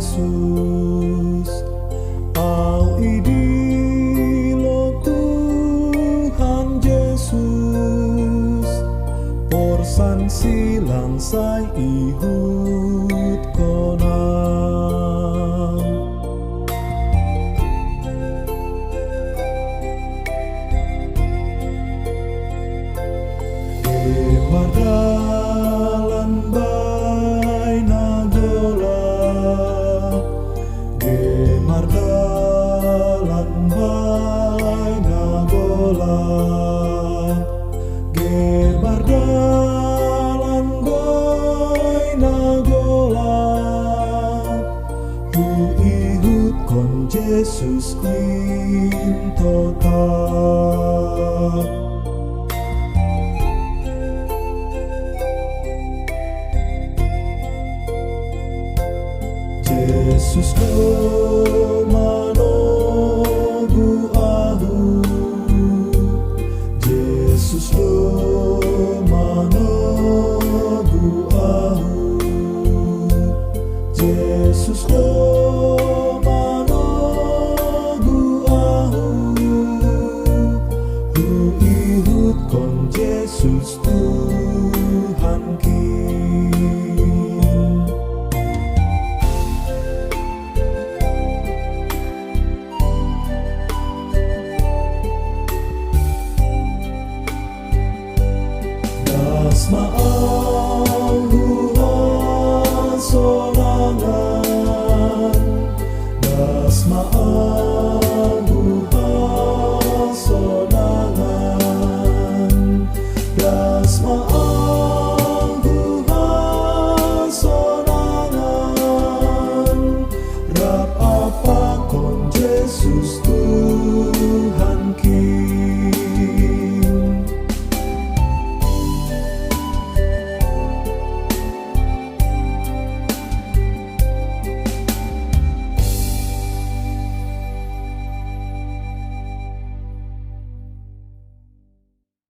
Jesus au idilo Tuhan Yesus porsan silang sai ihut konang mardalan bay nagola mardalan bay nagola mardalan bay nagola hu ihut kon Jesus in total Jesus do manogu ahu Jesus do manogu ahu Jesus do